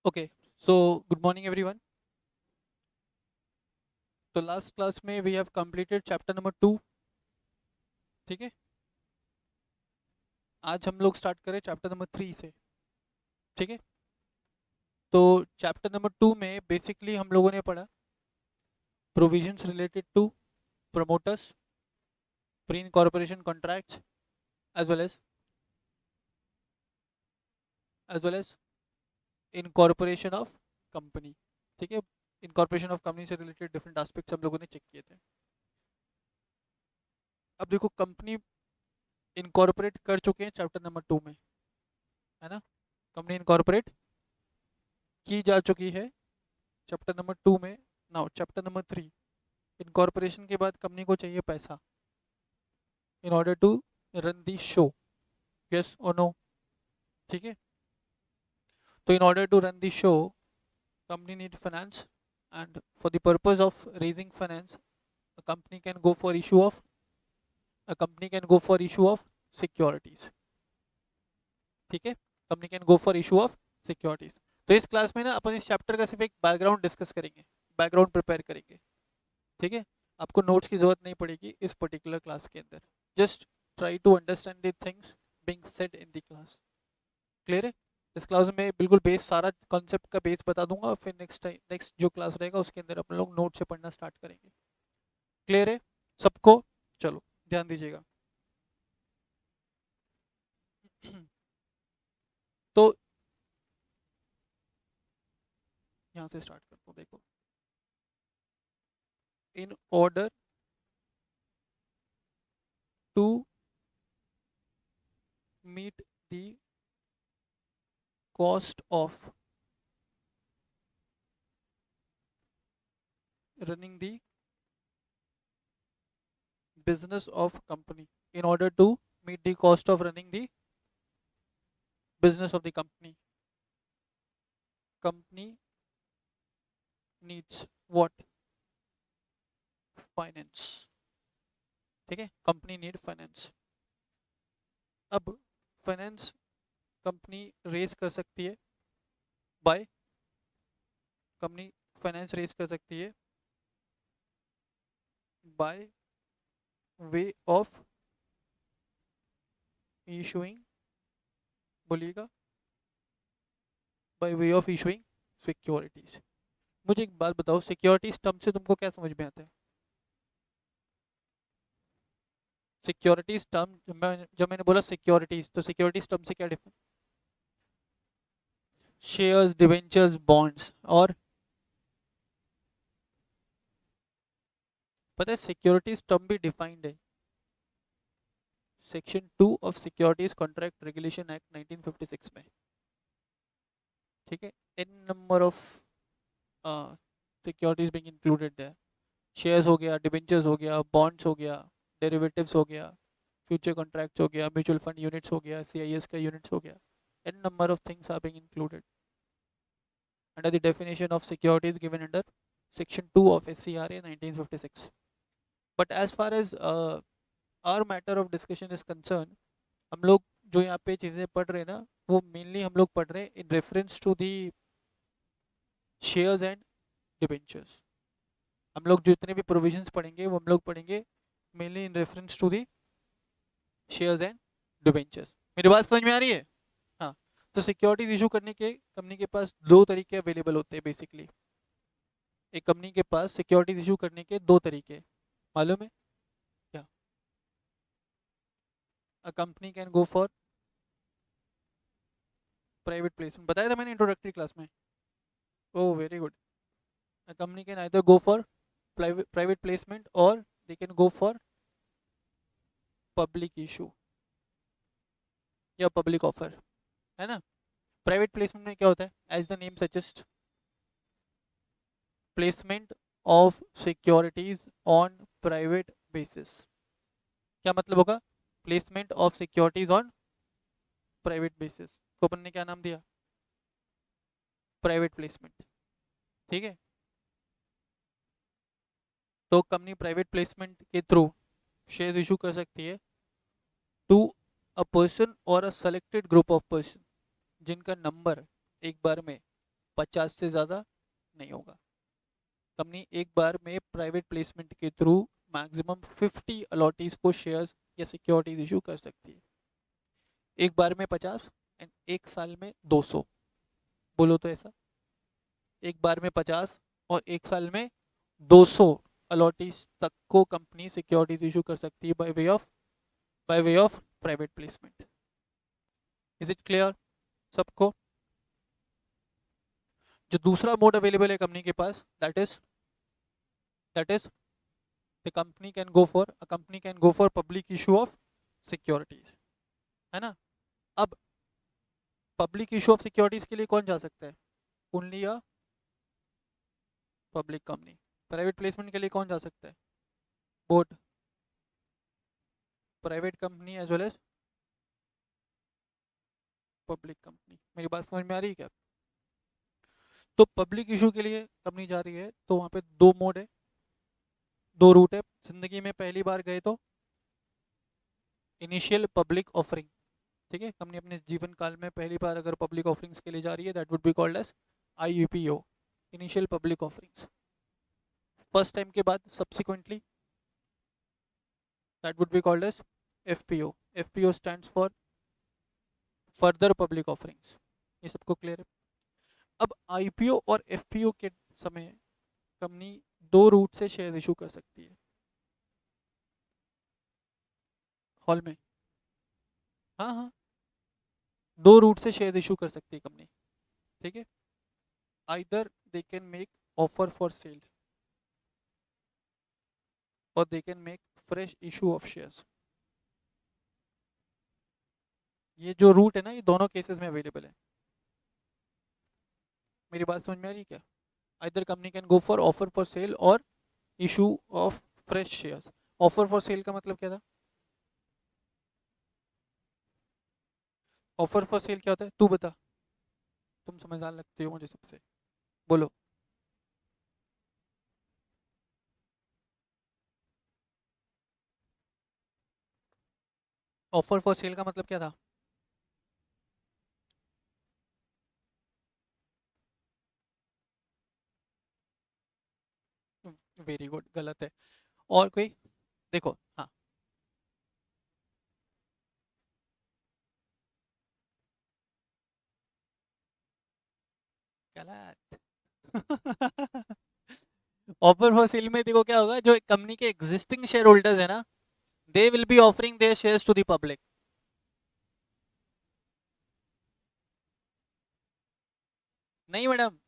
Okay, so good morning everyone. तो last class में we have completed chapter number 2. ठीक है, आज हम लोग स्टार्ट करें चैप्टर नंबर 3 से. ठीक है, तो चैप्टर नंबर 2 में बेसिकली हम लोगों ने पढ़ा provisions related to promoters, pre incorporation contracts, as well as incorporation of company. ठीक है, इनकॉर्पोरेशन ऑफ कंपनी से रिलेटेड डिफरेंट एस्पेक्ट्स हम लोगों ने चेक किए थे. अब देखो, कंपनी इनकॉर्पोरेट कर चुके हैं चैप्टर नंबर 2 में, है ना. कंपनी इनकॉर्पोरेट की जा चुकी है चैप्टर नंबर 2 में. नाउ चैप्टर नंबर 3, इनकॉर्पोरेशन के बाद कंपनी को चाहिए पैसा in order to run the show. Yes और नो. ठीक है, तो in order to run the show company need finance, and for the purpose of raising finance a company can go for issue of securities. ठीक है, company can go for issue of securities. तो इस class में ना अपन इस chapter का सिर्फ एक बैकग्राउंड डिस्कस करेंगे, बैकग्राउंड प्रिपेयर करेंगे. ठीक है, आपको नोट्स की जरूरत नहीं पड़ेगी इस पर्टिकुलर क्लास के अंदर. Just try to understand the things being said in the class. Clear है. इस क्लास में बिल्कुल बेस, सारा कॉन्सेप्ट का बेस बता दूंगा, फिर नेक्स्ट जो क्लास रहेगा उसके अंदर अपन लोग नोट से पढ़ना स्टार्ट करेंगे. क्लियर है सबको. चलो ध्यान दीजिएगा. तो यहाँ से स्टार्ट करता हूँ. देखो, in order to meet the cost of running the business of company, in order to meet the cost of running the business of the company needs what? Finance. ठीक है, कंपनी नीड फाइनेंस. अब finance company raise कर सकती है by company finance raise कर सकती है by way of issuing, बोलिएगा, bye way of issuing securities. मुझे एक बात बताओ, सिक्योरिटीज टर्म से तुमको क्या समझ में आता है? सिक्योरिटीज टर्म, जब मैंने बोला सिक्योरिटीज, तो सिक्योरिटीज टर्म से क्या डिफरेंस? Shares, debentures, bonds. और पता है सिक्योरिटीज टर्म भी डिफाइंड है section 2 of securities contract regulation act 1956 में. ठीक है, an number of securities being included है. शेयर्स हो गया, डिवेंचर्स हो गया, बॉन्ड्स हो गया, डेरिवेटिव्स हो गया, फ्यूचर कॉन्ट्रैक्ट्स हो गया, म्यूचुअल फंड यूनिट्स हो गया, सीआईएस का यूनिट्स हो गया. An number of things are being included under the definition of securities given under section 2 of SCRA 1956. But as far as our matter of discussion is concerned, हम लोग जो यहाँ पे चीज़ें पढ़ रहे हैं ना, वो मेनली हम लोग पढ़ रहे हैं in reference to the shares and debentures. हम लोग जितने भी प्रोविजंस पढ़ेंगे वो हम लोग पढ़ेंगे mainly in reference to the shares and debentures. मेरी बात समझ में आ रही है? हाँ. तो सिक्योरिटीज इशू करने के कंपनी के पास दो तरीके अवेलेबल होते हैं बेसिकली. एक कंपनी के पास सिक्योरिटीज इशू करने के दो तरीके मालूम है क्या? A company can go for private placement, बताया था मैंने इंट्रोडक्टरी क्लास में. Oh very good. A company can either go for private placement और they can go for public issue या पब्लिक ऑफर, है ना. प्राइवेट प्लेसमेंट में क्या होता है? As the name suggest, placement of securities on private basis. क्या मतलब होगा? Placement of securities on private basis को अपन ने क्या नाम दिया? Private placement. ठीक है, तो कंपनी प्राइवेट प्लेसमेंट के थ्रू शेयर्स इशू कर सकती है टू अ पर्सन और अ सेलेक्टेड ग्रुप ऑफ पर्सन जिनका नंबर एक बार में 50 से ज़्यादा नहीं होगा। कंपनी एक बार में प्राइवेट प्लेसमेंट के थ्रू मैक्सिमम 50 अलॉटीज को शेयर्स या सिक्योरिटीज इशू कर सकती है। एक बार में 50 एंड एक साल में 200। बोलो तो ऐसा, एक बार में 50 और एक साल में 200 अलॉटीज तक को कंपनी सिक्योरिटीज इशू कर सकती है by way of private placement. Is it clear सबको? जो दूसरा मोड अवेलेबल है कंपनी के पास, that is the company can go for public issue of securities, है ना। अब पब्लिक इशू ऑफ सिक्योरिटीज के लिए कौन जा सकता है? Only a public company. Private placement के लिए कौन जा सकता है? Both private company as well as public company. मेरी बात समझ में आ रही है क्या? तो पब्लिक इशू के लिए कंपनी जा रही है तो वहां पे दो मोड है, दो रूट है। जिंदगी में पहली बार गए तो इनिशियल पब्लिक ऑफरिंग, ठीक है। कंपनी अपने जीवन काल में पहली बार अगर पब्लिक ऑफरिंग्स के लिए जा रही है, that would be called as IPO, initial public offerings. First time के बाद subsequently that would be called as FPO. FPO stands for further public offerings. ये सबको क्लियर है? अब आईपीओ और एफपीओ के समय कंपनी दो रूट से शेयर इशू कर सकती है हॉल में। हाँ हाँ, दो रूट से शेयर इशू कर सकती है कंपनी, ठीक है। Either they can make offer for sale और they can make fresh issue of shares. ये जो रूट है ना, ये दोनों केसेस में अवेलेबल है। मेरी बात समझ में आ रही है क्या? Either company can go for offer for sale और issue of fresh shares. Offer for sale का मतलब क्या था? ऑफर फॉर सेल क्या होता है? तू बता, तुम समझदार लगते हो मुझे सबसे, बोलो। ऑफर फॉर सेल का मतलब क्या था? वेरी गुड, गलत है। और कोई? देखो, हाँ। गलत। ऑफर फॉर सेल में देखो क्या होगा, जो कंपनी के एग्जिस्टिंग शेयर होल्डर्स है ना, they will be offering their shares to the public. नहीं मैडम,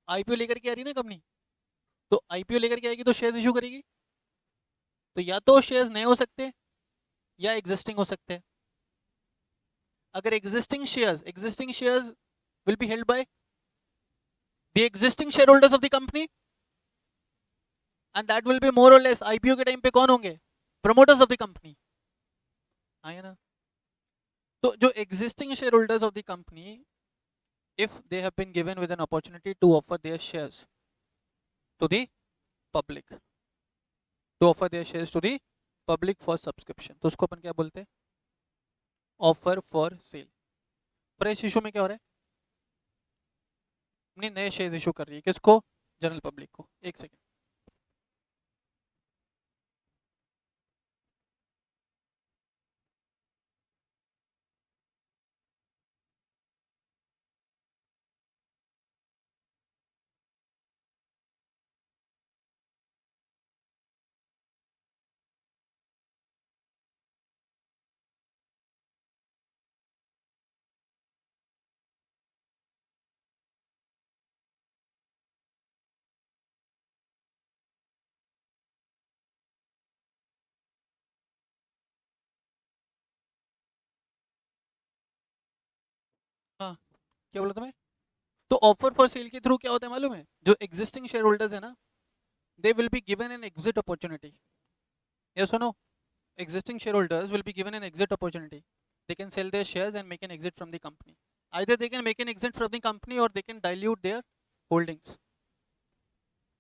आईपीओ लेकर के आ रही है ना कंपनी, तो आईपीओ लेकर के आएगी तो शेयर्स इशू करेगी। तो या तो शेयर्स नए हो सकते हैं या एग्जिस्टिंग हो सकते हैं। अगर existing shares will be held by the existing share holders of the company, and that will be more और लेस आईपीओ के टाइम पे कौन होंगे? प्रमोटर्स ऑफ द कंपनी, आए ना। तो जो existing share holders of the company, if they have been given with an opportunity to offer their shares to the public, to offer their shares to the public for subscription, तो उसको अपन क्या बोलते हैं? Offer for cell. Fresh issue में क्या हो रहा है? अपनी नए शेयर्स इशू कर रही है, किसको? जनरल पब्लिक को। एक सेकेंड। हाँ, क्या बोला तुम्हें? तो ऑफर फॉर सेल के थ्रू क्या होता है मालूम है? जो एग्जिस्टिंग शेयर होल्डर्स है ना, they will be given an exit opportunity. Yes और no? Existing shareholders will be given an exit opportunity. They can sell their shares and make an exit from the company. Either they can make an exit from the company or they can dilute their holdings,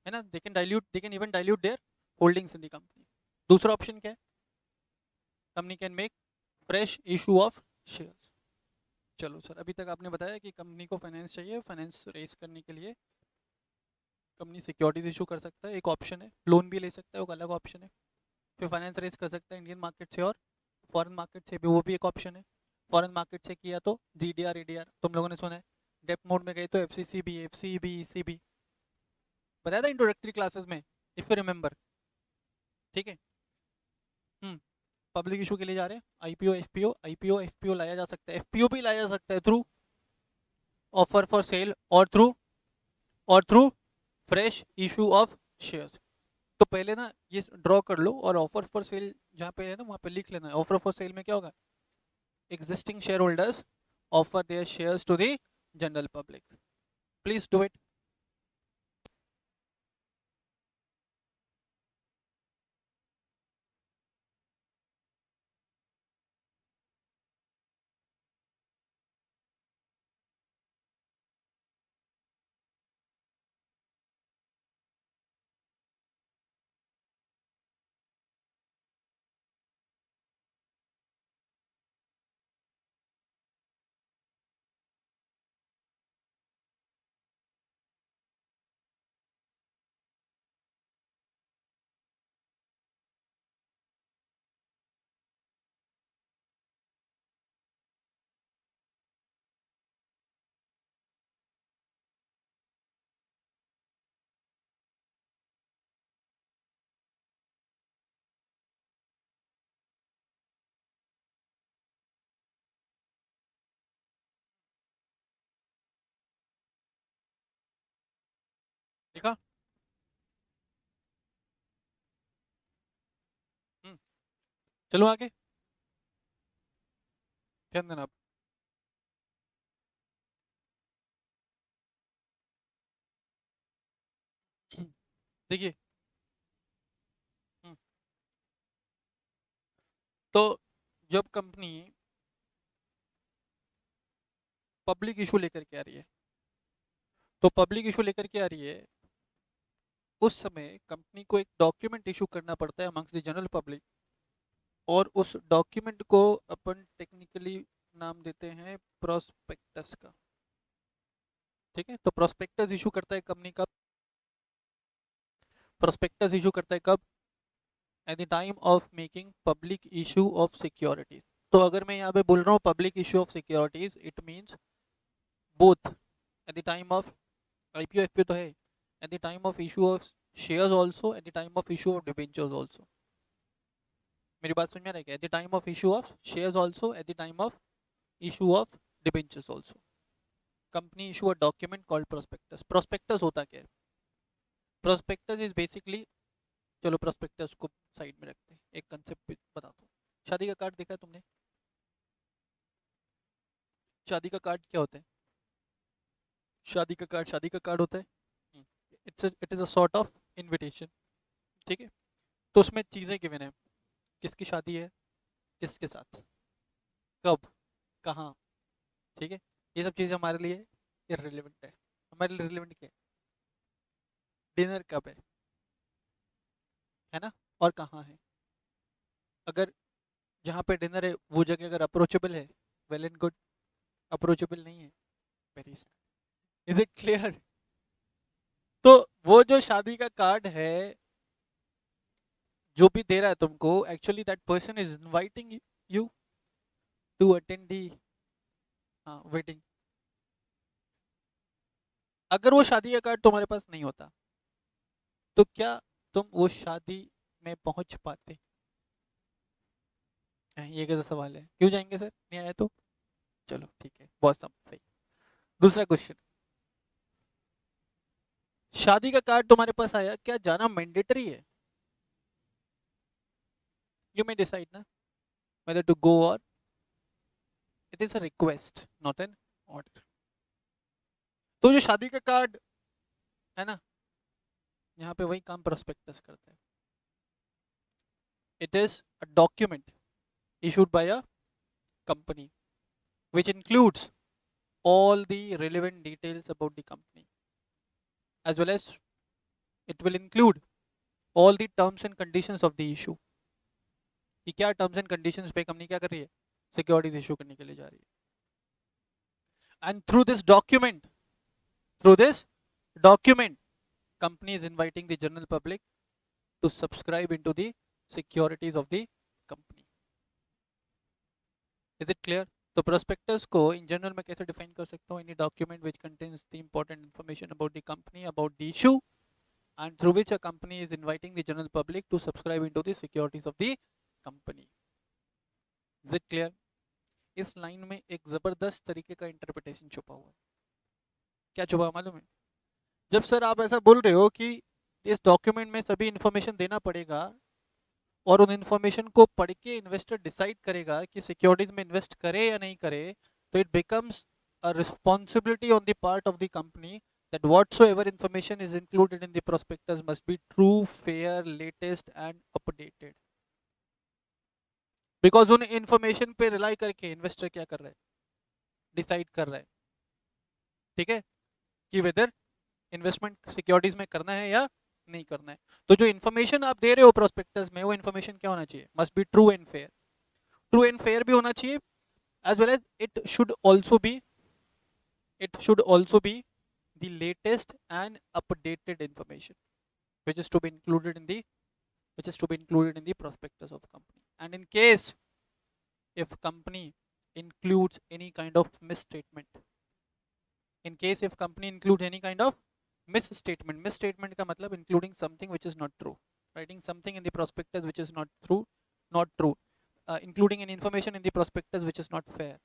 है ना। they can even dilute their holdings in the company. दूसरा option क्या है? Company can make fresh issue of shares. चलो sir, अभी तक आपने बताया कि कंपनी को फाइनेंस चाहिए, फाइनेंस रेस करने के लिए कंपनी सिक्योरिटीज इशू कर सकता है, एक ऑप्शन है। लोन भी ले सकता है, वो अलग ऑप्शन है। फिर फाइनेंस रेस कर सकता है इंडियन मार्केट से और फॉरेन मार्केट से भी, वो भी एक ऑप्शन है। फॉरेन मार्केट से किया तो जीडीआर एडीआर तुम लोगों ने सुना है। डेप मोड में गए तो एफसीसी भी, एफसी भी, ईसी भी, बताया था इंट्रोडक्टरी क्लासेस में, इफ यू रिमेंबर। ठीक है। हम्म। पब्लिक इशू के लिए जा रहे हैं, आईपीओ एफपीओ, आईपीओ एफपीओ लाया जा सकता है, एफपीओ भी लाया जा सकता है थ्रू ऑफर फॉर सेल और through fresh issue of shares. तो पहले ना ये ड्रॉ कर लो, और ऑफर फॉर सेल जहाँ पे है ना वहाँ पे लिख लेना है। ऑफर फॉर सेल में क्या होगा, existing shareholders offer their shares to the general public. Please do it. लिखा। हम्म, चलो आगे, ध्यान देना आप। देखिए। हम्म, तो जब कंपनी पब्लिक इशू लेकर के आ रही है, तो पब्लिक इशू लेकर के आ रही है, उस समय कंपनी को एक डॉक्यूमेंट इशू करना पड़ता है अमंग्स द जनरल पब्लिक। और उस डॉक्यूमेंट को अपन टेक्निकली नाम देते हैं प्रोस्पेक्टस का। ठीक है, तो प्रोस्पेक्टस इशू करता है कंपनी कब, प्रोस्पेक्टस इशू करता है कब, at the time of making public issue of securities. तो अगर मैं यहाँ पे बोल रहा हूँ public issue of securities, it means both at the time of IPO FPO तो है, at the time of issue of shares also, at the time of issue of debentures also. मेरी बात समझ में आ रही है? At the time of issue of shares also, at the time of issue of debentures also, company issue a document called prospectus. Prospectus होता क्या है? Prospectus is basically, चलो प्रोस्पेक्टस को साइड में रखते हैं, एक कंसेप्ट बताता हूँ। शादी का कार्ड देखा है तुमने? शादी का कार्ड क्या होता है? शादी का कार्ड होता है, it is a sort of invitation. ठीक है, तो उसमें चीज़ें गिवन है, किसकी शादी है, किसके साथ, कब, कहाँ। ठीक है, ये सब चीज़ें हमारे लिए इररिलेवेंट है। हमारे लिए रिलेवेंट क्या है? डिनर कब है ना, और कहाँ है। अगर जहाँ पे डिनर है वो जगह अगर अप्रोचेबल है, वेल एंड गुड। अप्रोचेबल नहीं है, very sad. Is it clear? तो वो जो शादी का कार्ड है, जो भी दे रहा है तुमको, actually that person is inviting you to attend the wedding. अगर वो शादी का कार्ड तुम्हारे पास नहीं होता, तो क्या तुम वो शादी में पहुंच पाते? ये कैसा सवाल है, क्यों जाएंगे सर, नहीं आया तो? चलो ठीक है, बहुत सही। दूसरा क्वेश्चन, शादी का कार्ड तुम्हारे पास आया, क्या जाना मैंडेटरी है? यू मे डिसाइड ना whether to go, or it is a request, not an order। तो जो शादी का कार्ड है ना, यहाँ पे वही काम प्रोस्पेक्टस करता है। It is a document issued by a company which includes all the relevant details about the company, as well as it will include all the terms and conditions of the issue, कि क्या terms and conditions पे company क्या कर रही है, securities issue करने के लिए जा रही है। and through this document company is inviting the general public to subscribe into the securities of the company. Is it clear? तो prospectus को in general मैं कैसे define कर सकता हूँ? Any document which contains the important information about the company, about the issue, and through which a company is inviting the general public to subscribe into the securities of the company. Is it clear? इस line में एक जबरदस्त तरीके का interpretation छुपा हुआ है. क्या छुपा मालूम है? जब सर आप ऐसा बोल रहे हो कि इस डॉक्यूमेंट में सभी इंफॉर्मेशन देना पड़ेगा और उन इंफॉर्मेशन को पढ़ के इन्वेस्टर डिसाइड करेगा कि सिक्योरिटीज में इन्वेस्ट करे या नहीं करे, तो it becomes a responsibility on the part of the company that whatsoever information is included in the prospectus must be true, fair, latest and updated. Because उन इंफॉर्मेशन पे रिलाई करके इन्वेस्टर क्या कर रहा है? डिसाइड कर रहा है, ठीक है, कि वेदर इन्वेस्टमेंट सिक्योरिटीज में करना है या नहीं करना है. तो जो इन्फॉर्मेशन आप दे रहे हो प्रोस्पेक्टस में, वो इन्फॉर्मेशन क्या होना चाहिए? Must be true and fair. True and fair भी होना चाहिए, as well as it should also be the latest and updated information which is to be included in the prospectus of company. And in case if company includes any kind of misstatement, misstatement का मतलब including something which is not true, writing something in the prospectus which is not true, including an information in the prospectus which is not fair.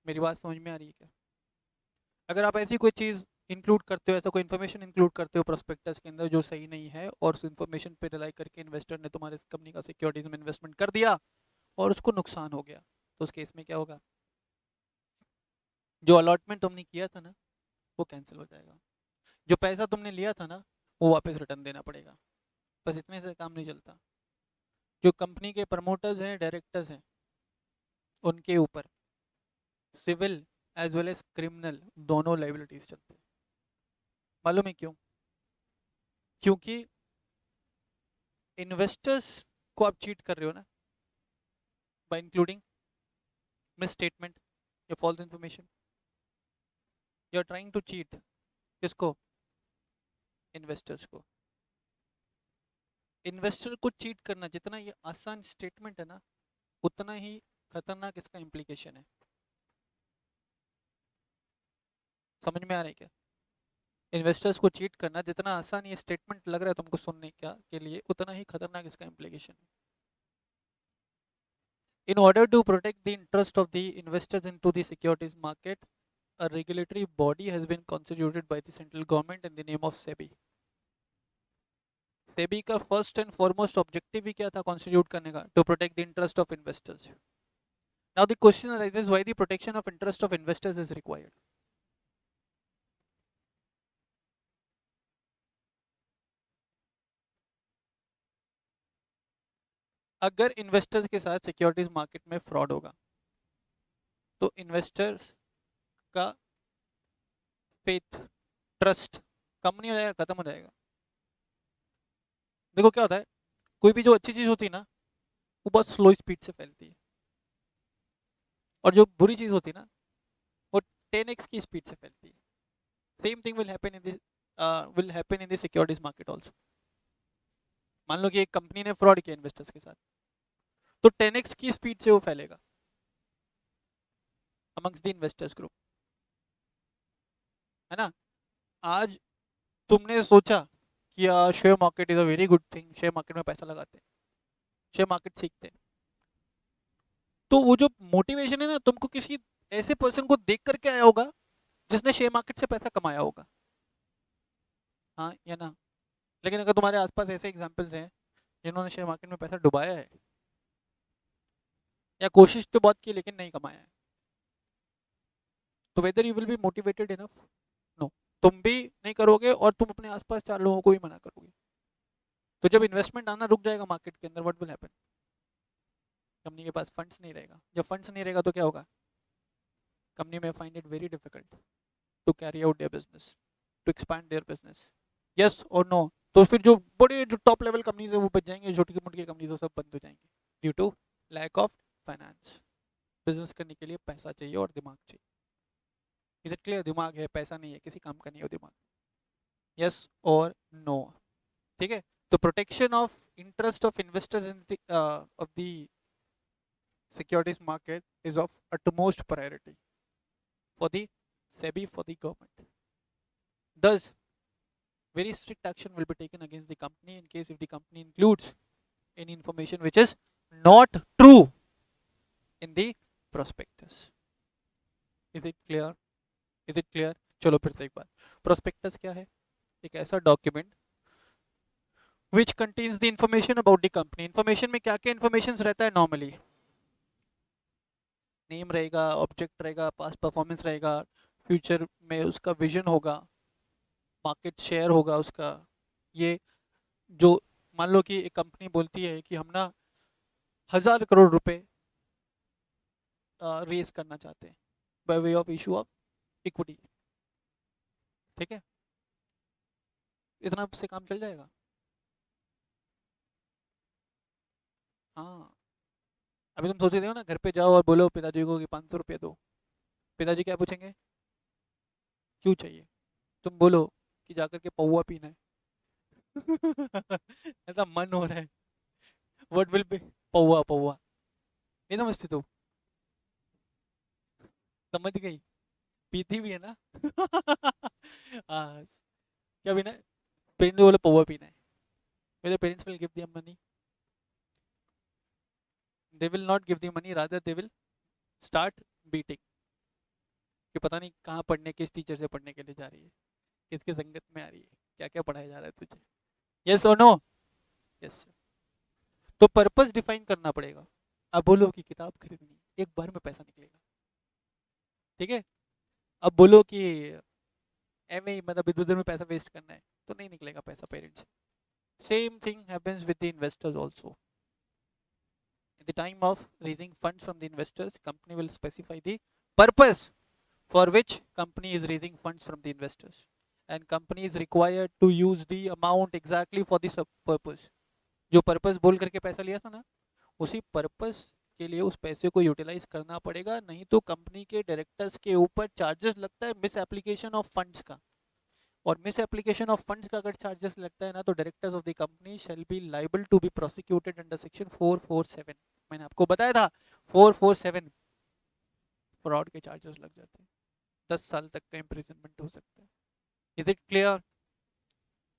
मेरी बात समझ में आ रही है क्या? अगर आप ऐसी कोई चीज़ इंक्लूड करते हो, ऐसा कोई इन्फॉर्मेशन इंक्लूड करते हो प्रोस्पेक्टस के अंदर जो सही नहीं है, और उस इन्फॉर्मेशन पे रिलाई करके इन्वेस्टर ने तुम्हारे कंपनी का सिक्योरिटीज में इन्वेस्टमेंट कर दिया और उसको नुकसान हो गया, तो उस केस में क्या होगा? जो अलॉटमेंट तुमने किया था ना, वो कैंसिल हो जाएगा. जो पैसा तुमने लिया था ना, वो वापस रिटर्न देना पड़ेगा. बस इतने से काम नहीं चलता. जो कंपनी के प्रमोटर्स हैं, डायरेक्टर्स हैं, उनके ऊपर civil as well as criminal दोनों लाइबिलिटीज चलते हैं. मालूम है क्यों? क्योंकि इन्वेस्टर्स को आप चीट कर रहे हो ना, बाय इंक्लूडिंग मिस स्टेटमेंट या false information. You are trying to cheat किसको? इन्वेस्टर्स को. इन्वेस्टर को चीट करना जितना ये आसान स्टेटमेंट है ना, उतना ही खतरनाक इसका इम्प्लीकेशन है. समझ में आ रहा है क्या? इन्वेस्टर्स को चीट करना जितना आसान ये स्टेटमेंट लग रहा है तुमको सुनने के लिए, उतना ही खतरनाक इसका इम्प्लीकेशन है. In order to protect the interest of the investors into the securities market, a regulatory body has been constituted by the central government in the name of SEBI. SEBI का फर्स्ट एंड फॉरमोस्ट ऑब्जेक्टिव ही क्या था constitute करने का? To protect the interest of investors. Now the question arises, why the protection of interest of investors is required? अगर investors के साथ securities market में फ्रॉड होगा, तो इन्वेस्टर्स का फेथ, ट्रस्ट कम नहीं हो जाएगा? खत्म हो जाएगा. देखो क्या होता है, कोई भी जो अच्छी चीज होती है ना, वो बहुत स्लो स्पीड से फैलती है, और जो बुरी चीज होती है ना, वो 10x की स्पीड से फैलती है. Same thing will happen in the securities market also. मान लो कि एक कंपनी ने फ्रॉड किया इन्वेस्टर्स के साथ, तो 10x की स्पीड से वो फैलेगा अमंग्स द इन्वेस्टर्स ग्रुप, है ना. आज तुमने सोचा कि share market is a very good thing, share market में पैसा लगाते हैं, शेयर मार्केट सीखते हैं, तो वो जो मोटिवेशन है ना, तुमको किसी ऐसे पर्सन को देख करके आया होगा जिसने शेयर मार्केट से पैसा कमाया होगा, हाँ या ना. लेकिन अगर तुम्हारे आसपास ऐसे एग्जांपल्स हैं जिन्होंने शेयर मार्केट में पैसा डुबाया है, या कोशिश तो बहुत की लेकिन नहीं कमाया है, तो whether you will be motivated enough? No. तुम भी नहीं करोगे और तुम अपने आसपास 4 लोगों को भी मना करोगे. तो जब इन्वेस्टमेंट आना रुक जाएगा मार्केट के अंदर, व्हाट विल हैपन? कंपनी के पास फंड्स नहीं रहेगा. जब फंड्स नहीं रहेगा तो क्या होगा? कंपनी में find it very difficult to carry out their business, to expand their business. Yes और नो? तो फिर जो बड़े जो टॉप लेवल कंपनीज है वो बच जाएंगे, छोटी मोटी कंपनीज सब बंद हो जाएंगी due to lack of finance. Business करने के लिए पैसा चाहिए और दिमाग चाहिए. Is it clear? दिमाग है, पैसा नहीं है, किसी काम का नहीं है वो दिमाग। यस और नो? ठीक है। तो protection of interest of investors in of the securities market is of utmost priority for the SEBI, for the government. Thus, very strict action will be taken against the company in case if the company includes any information which is not true in the prospectus. Is it clear? Is it clear? चलो फिर से एक बार, prospectus क्या है? एक ऐसा document which contains the information about the company. Information में क्या क्या इंफॉर्मेशन रहता है नॉर्मली? नेम रहेगा, ऑब्जेक्ट रहेगा, पास्ट परफॉर्मेंस रहेगा, फ्यूचर में उसका विजन होगा, मार्केट शेयर होगा उसका। ये जो मान लो कि एक कंपनी बोलती है कि हम ना 1,000 करोड़ रुपए रेस करना चाहते हैं bye way of issue of equity, ठीक है, इतना से काम चल जाएगा? हाँ, अभी तुम सोच रहे हो ना, घर पे जाओ और बोलो पिताजी को कि 500 रुपये दो, पिताजी क्या पूछेंगे? क्यों चाहिए? तुम बोलो कि जाकर के पौवा पीना है। ऐसा मन हो रहा है, व्हाट विल बी? पौवा, पौवा नहीं समझती तू? समझ गई? पीती भी है ना? हाँ, क्या पीना है? पेरेंट्स बोले पौवा पीना है, मेरे parents will give them money, they will not give the money, rather they will start beating, कि पता नहीं कहाँ पढ़ने, किस टीचर से पढ़ने के लिए जा रही है, किसके संगत में आ रही है, क्या क्या पढ़ाया जा रहा है तुझे। यस और नो? यस। तो पर्पस डिफाइन करना पड़ेगा। अब बोलो कि किताब खरीदनी, एक बार में पैसा निकलेगा, ठीक है। अब बोलो कि एम ए मतलब इधर उधर में पैसा वेस्ट करना है, तो नहीं निकलेगा पैसा पेरेंट्स से। Same thing happens with the investors also. In the time of raising funds from the investors, company will specify the purpose for which company is raising funds from the investors, and company is required to use the amount exactly for the purpose। जो purpose बोल करके पैसा लिया था ना, उसी purpose के लिए उस पैसे को यूटिलाइज करना पड़ेगा, नहीं तो कंपनी के डायरेक्टर्स के ऊपर चार्जेस लगता है मिस एप्लीकेशन ऑफ फंड्स का। और मिस एप्लीकेशन ऑफ फंड्स का अगर चार्जेस लगता है ना, तो directors of the company shall be liable to be prosecuted under section 447। मैंने आपको बताया था 447 फ्रॉड के चार्जेस लग जाते हैं, 10 साल तक का इम्प्रिजनमेंट हो सकता है। Is it clear?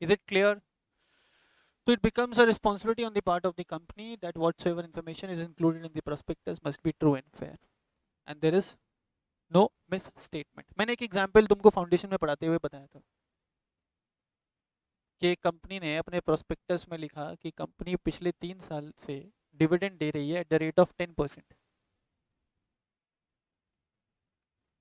Is it clear? So it becomes a responsibility on the part of the company that whatsoever information is included in the prospectus must be true and fair, and there is no misstatement। मैंने एक example तुमको foundation में पढ़ाते हुए बताया था कि company ने अपने प्रोस्पेक्टस में लिखा कि कंपनी पिछले 3 साल से डिविडेंड दे रही है at the rate of 10%,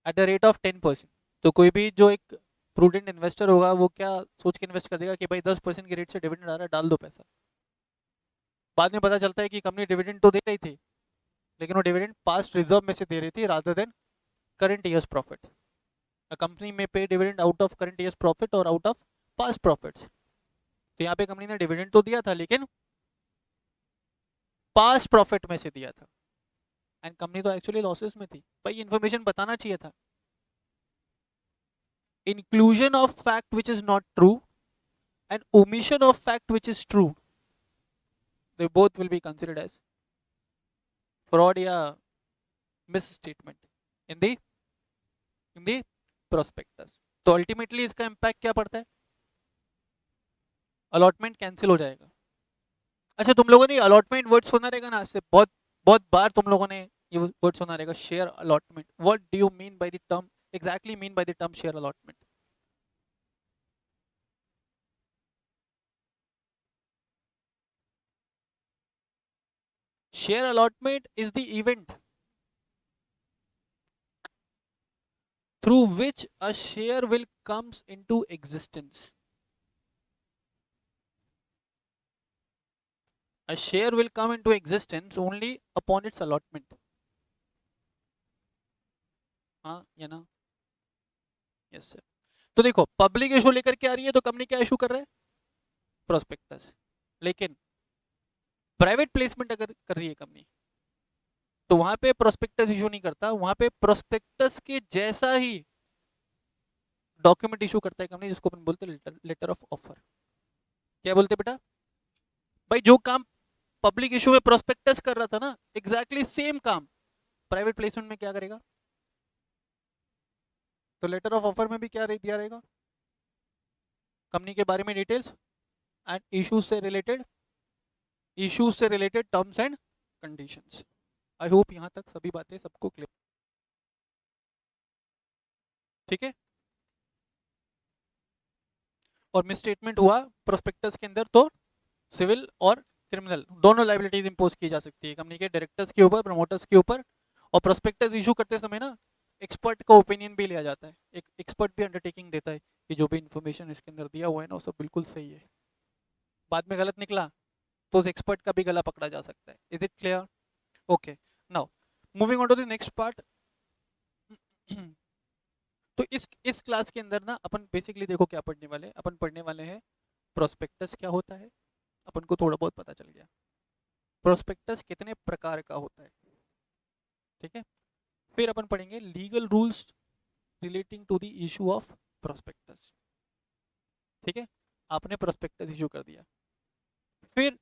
at the rate of 10%। तो कोई भी जो एक प्रूडेंट इन्वेस्टर होगा वो क्या सोच के इन्वेस्ट कर देगा कि भाई 10% की रेट से डिविडेंड आ रहा है, डाल दो पैसा। बाद में पता चलता है कि कंपनी डिविडेंड तो दे रही थी, लेकिन वो डिविडेंड पास्ट रिजर्व में से दे रही थी rather than current years profit. A company में पे dividend out of current years profit और आउट ऑफ पास्ट प्रॉफिट्स। तो यहाँ पे कंपनी ने डिविडेंड तो दिया था, लेकिन पास्ट प्रॉफिट में से दिया था, एंड कंपनी तो एक्चुअली लॉसेस में थी। भाई इन्फॉर्मेशन बताना चाहिए था। inclusion of fact which is not true and omission of fact which is true, they both will be considered as fraud या misstatement in the prospectus। तो अल्टीमेटली इसका इम्पैक्ट क्या पड़ता है? अलॉटमेंट कैंसिल हो जाएगा। अच्छा, तुम लोगों ने अलॉटमेंट वर्ड सुना रहेगा ना, आज से बहुत बहुत बार तुम लोगों ने ये वर्ड सुना रहेगा, share allotment. What do you mean by the term, exactly mean by the term share allotment? Share allotment is the event through which a share will comes into existence। A share will come into existence only upon its allotment। हाँ या ना? Yes sir. तो देखो, public issue लेकर के आ रही है तो कंपनी क्या इशू कर रहा है? प्रोस्पेक्टस। लेकिन प्राइवेट प्लेसमेंट अगर कर रही है कंपनी, तो वहां पे प्रोस्पेक्टस इशू नहीं करता, वहां पे प्रोस्पेक्टस के जैसा ही डॉक्यूमेंट इशू करता है कंपनी, जिसको अपन बोलते हैं लेटर ऑफ ऑफर। क्या बोलते हैं बेटा? भाई जो काम पब्लिक इशू में प्रोस्पेक्टस कर रहा था ना, एग्जैक्टली सेम काम प्राइवेट प्लेसमेंट में क्या करेगा? तो लेटर ऑफ ऑफर में भी क्या दिया रहेगा? कंपनी के बारे में डिटेल्स एंड इश्यूज से related terms and conditions. I hope यहां तक सभी बातें सबको क्लियर, ठीक है। और मिसस्टेटमेंट हुआ प्रोस्पेक्टस के अंदर तो सिविल और क्रिमिनल दोनों लाइबिलिटीज इंपोज की जा सकती है कंपनी के डायरेक्टर्स के ऊपर, प्रमोटर्स के ऊपर। और प्रोस्पेक्टस इशू करते समय ना एक्सपर्ट का ओपिनियन भी लिया जाता है, एक एक्सपर्ट भी अंडरटेकिंग देता है कि जो भी इंफॉर्मेशन इसके अंदर दिया हुआ है ना वो सब बिल्कुल सही है। बाद में गलत निकला तो उस एक्सपर्ट का भी गला पकड़ा जा सकता है। Is it clear? Okay, now moving on to the next part. तो इस क्लास के अंदर ना अपन बेसिकली देखो क्या पढ़ने वाले हैं। अपन पढ़ने वाले हैं प्रोस्पेक्टस क्या होता है, अपन को थोड़ा बहुत पता चल गया। प्रोस्पेक्टस कितने प्रकार का होता है, ठीक है। फिर अपन पढ़ेंगे legal rules relating to the issue of prospectus, ठीक है। आपने प्रोस्पेक्टस इशू कर दिया, फिर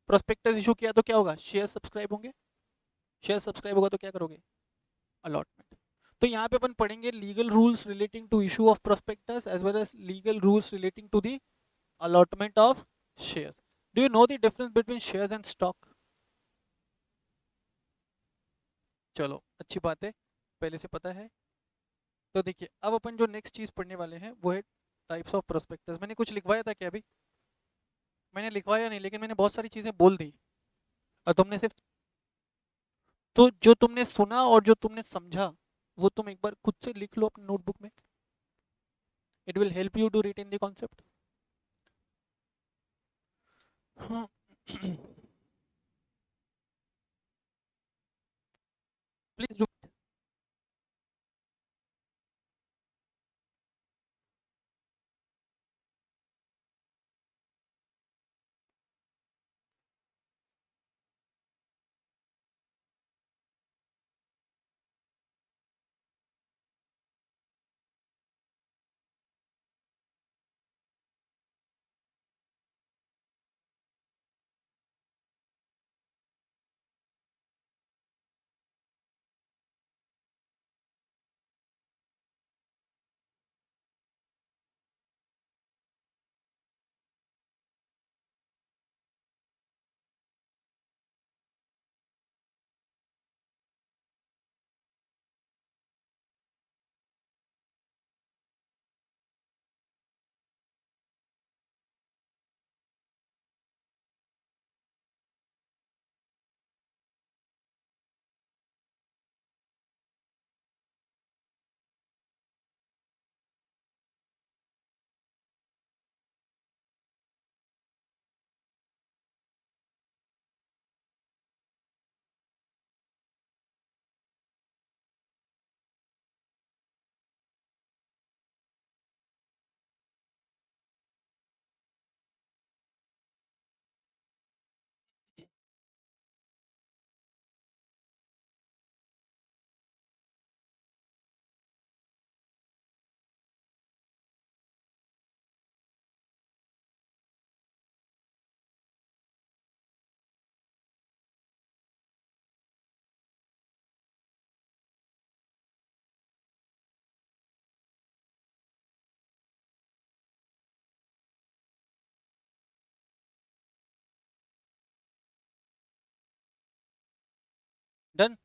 प्रोस्पेक्टस इशू किया तो क्या होगा? शेयर सब्सक्राइब होंगे। शेयर सब्सक्राइब होगा तो क्या करोगे? अलॉटमेंट। तो यहाँ पे अपन पढ़ेंगे legal rules relating to issue of prospectus as well as legal rules relating to the allotment of shares. Do you know the difference between shares and stock? चलो अच्छी बात है, पहले से पता है। तो देखिए अब अपन जो नेक्स्ट चीज पढ़ने वाले हैं वो है टाइप्स ऑफ प्रोस्पेक्टस। मैंने कुछ लिखवाया था क्या अभी? मैंने लिखवाया नहीं, लेकिन मैंने बहुत सारी चीजें बोल दी और तुमने सिर्फ, तो जो तुमने सुना और जो तुमने समझा वो तुम एक बार खुद से लिख लो अपनी नोटबुक में। It will help you to retain the concept. Please do. Done.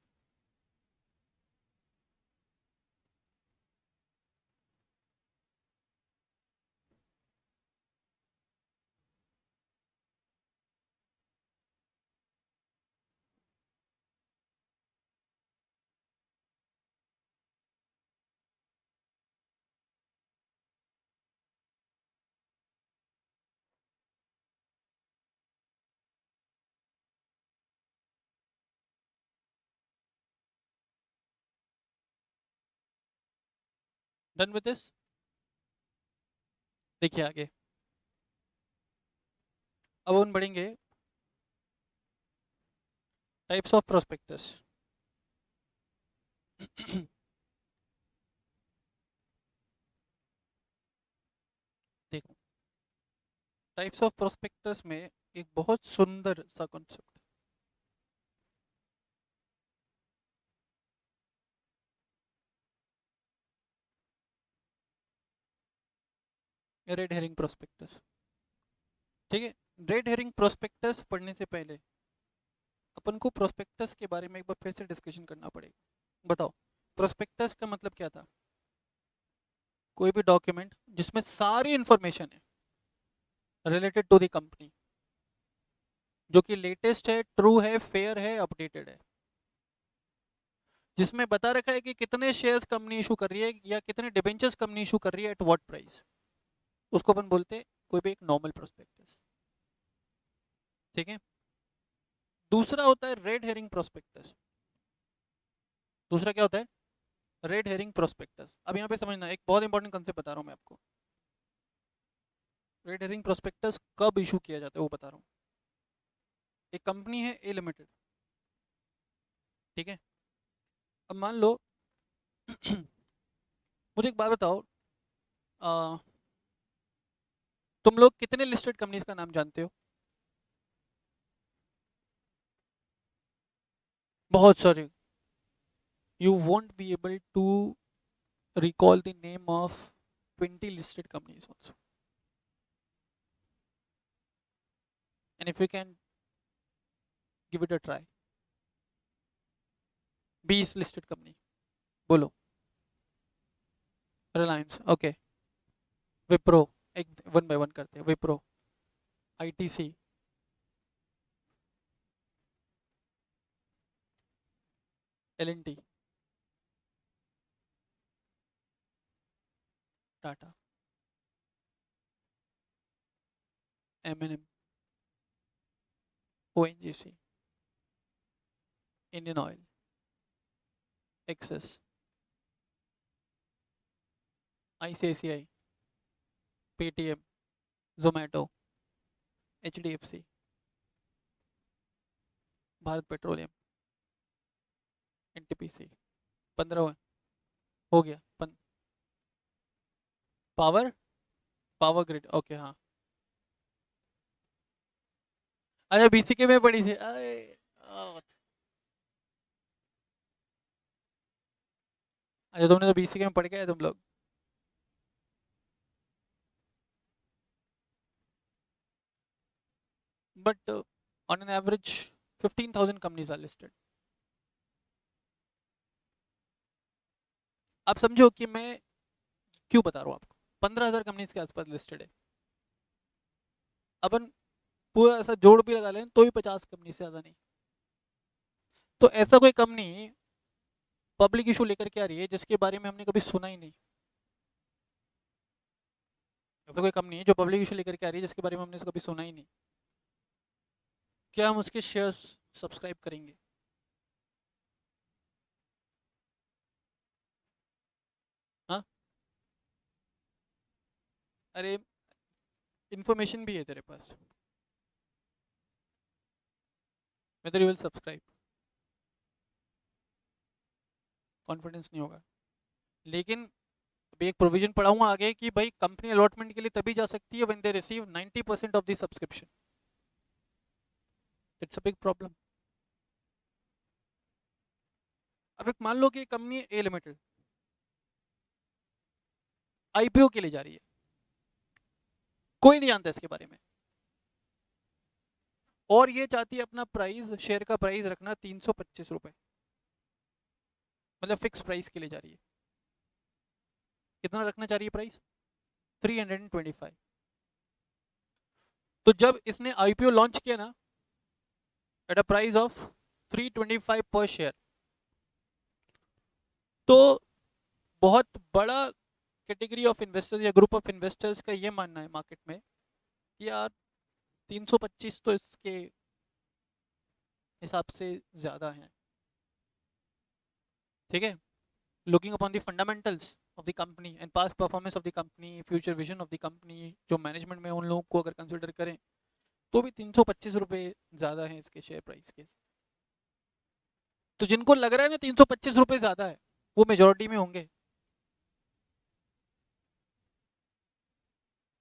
Done with this. देखिए आगे अब अपन बढ़ेंगे types of prospectus. Types of prospectus में एक बहुत सुंदर सा कॉन्सेप्ट, रेड हेरिंग प्रोस्पेक्टस। ठीक है, रेड हेरिंग प्रोस्पेक्टस पढ़ने से पहले अपन को प्रोस्पेक्टस के बारे में एक बार फिर से डिस्कशन करना पड़ेगा। बताओ, प्रोस्पेक्टस का मतलब क्या था? कोई भी डॉक्यूमेंट जिसमें सारी इंफॉर्मेशन है रिलेटेड टू द कंपनी, जो कि लेटेस्ट है, ट्रू है, फेयर है, अपडेटेड है, जिसमें बता रखा है कि कितने शेयर्स कंपनी इशू कर रही है या कितने डिबेंचर्स कंपनी इशू कर रही है, एट व्हाट प्राइस, उसको अपन बोलते हैं कोई भी एक नॉर्मल प्रोस्पेक्टस। ठीक है, दूसरा होता है रेड हेरिंग प्रोस्पेक्टस। दूसरा क्या होता है? Red herring prospectus. अब यहाँ पे समझना, एक बहुत इंपॉर्टेंट कंसेप्ट बता रहा हूँ मैं आपको। रेड हेरिंग प्रोस्पेक्टस कब इशू किया जाता है वो बता रहा हूँ। एक कंपनी है ए लिमिटेड, ठीक है। अब मान लो मुझे एक बात बताओ, आ, तुम लोग कितने लिस्टेड कंपनीज का नाम जानते हो? बहुत सारे। You won't be able to recall the name of 20 listed companies also, and if you can give it a try, 20 listed company बोलो। रिलायंस, ओके। विप्रो, एक वन बाय वन करते हैं। Wipro, ITC, LNT, Tata, MNM, ONGC, Indian Oil, Axis, ICICI, Paytm, Zomato, HDFC, Bharat Petroleum, NTPC. 15 हो गया। Power, power grid, okay हाँ। अच्छा, BCK में पड़ी थी, अरे अच्छा, तुमने तो बीसीके में पढ़ के आए तुम लोग। But on an average 15,000 companies are listed. आप समझो कि मैं क्यों बता रहा हूँ आपको। 15,000 कंपनीज के आसपास लिस्टेड है। अपन पूरा ऐसा जोड़ भी लगा लें तो भी 50 कंपनी से ज़्यादा नहीं। तो ऐसा कोई कंपनी पब्लिक इशू लेकर के आ रही है जिसके बारे में हमने कभी सुना ही नहीं। ऐसा कोई कंपनी है जो पब्लिक इशू लेकर के आ रही है जिसके बारे में हमने कभी सुना ही नहीं, क्या हम उसके शेयर्स सब्सक्राइब करेंगे? हाँ, अरे इन्फॉर्मेशन भी है तेरे पास, whether you will subscribe. Confidence नहीं होगा। लेकिन अभी एक प्रोविजन पढ़ाऊंगा आगे कि भाई कंपनी अलॉटमेंट के लिए तभी जा सकती है when they receive 90% of the subscription. It's a big problem. अब एक मान लो कि कंपनी ए लिमिटेड आईपीओ के लिए जा रही है, कोई नहीं जानता इसके बारे में, और ये चाहती है अपना प्राइस, शेयर का प्राइस रखना 325 रुपए, मतलब फिक्स प्राइस के लिए जा रही है। कितना रखना चाह रही है प्राइस? 325। तो जब इसने आईपीओ लॉन्च किया ना एट अ प्राइस ऑफ 325 पर शेयर, तो बहुत बड़ा कैटेगरी ऑफ इन्वेस्टर्स या ग्रुप ऑफ इन्वेस्टर्स का ये मानना है मार्केट में कि यार 325 तो इसके हिसाब से ज़्यादा है। ठीक है, looking upon the fundamentals of the company and past performance of the company, future vision of the company, जो मैनेजमेंट में उन लोगों को अगर कंसिडर करें तो भी 325 रुपये ज़्यादा है इसके शेयर प्राइस के। तो जिनको लग रहा है ना 325 रुपये ज़्यादा है, वो मेजोरिटी में होंगे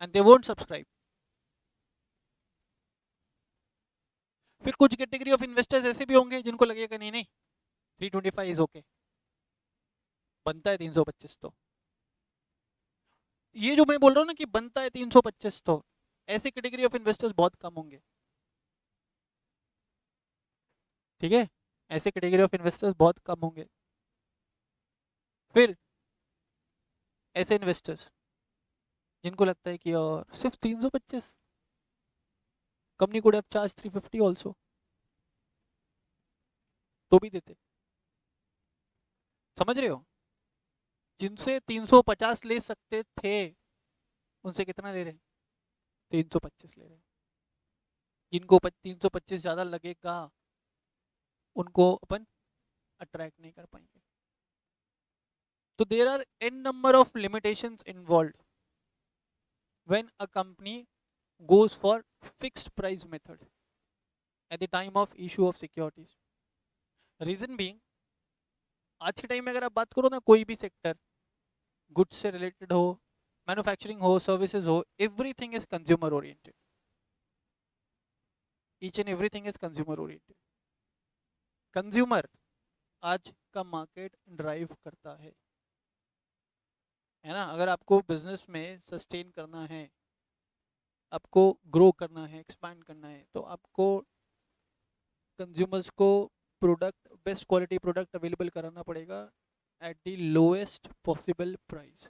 एंड दे वोंट सब्सक्राइब। फिर कुछ कैटेगरी ऑफ इन्वेस्टर्स ऐसे भी होंगे जिनको लगेगा नहीं नहीं 325 इज ओके, बनता है 325 तो। ये जो मैं बोल रहा हूँ ना कि बनता है 325 तो, ऐसे कैटेगरी ऑफ इन्वेस्टर्स बहुत कम होंगे, ठीक है, ऐसे कैटेगरी ऑफ इन्वेस्टर्स बहुत कम होंगे। फिर ऐसे इन्वेस्टर्स जिनको लगता है कि और सिर्फ 325, company could have charge 350 also, तो भी देते। समझ रहे हो, जिनसे 350 ले सकते थे उनसे कितना ले रहे हैं, 325 ले रहे हैं। जिनको 325 ज्यादा लगेगा उनको अपन अट्रैक्ट नहीं कर पाएंगे। तो there are a number of limitations involved when a company goes for fixed price method at the time of issue of securities. Reason being, आज के टाइम में अगर आप बात करो ना, कोई भी सेक्टर गुड्स से रिलेटेड हो, मैन्युफैक्चरिंग हो, सर्विसेज हो, everything is consumer oriented, each and everything is consumer oriented. Consumer आज का मार्केट ड्राइव करता है ना। अगर आपको बिजनेस में सस्टेन करना है, आपको ग्रो करना है, एक्सपैंड करना है, तो आपको कंज्यूमर्स को product, best quality product available कराना पड़ेगा at the lowest possible price.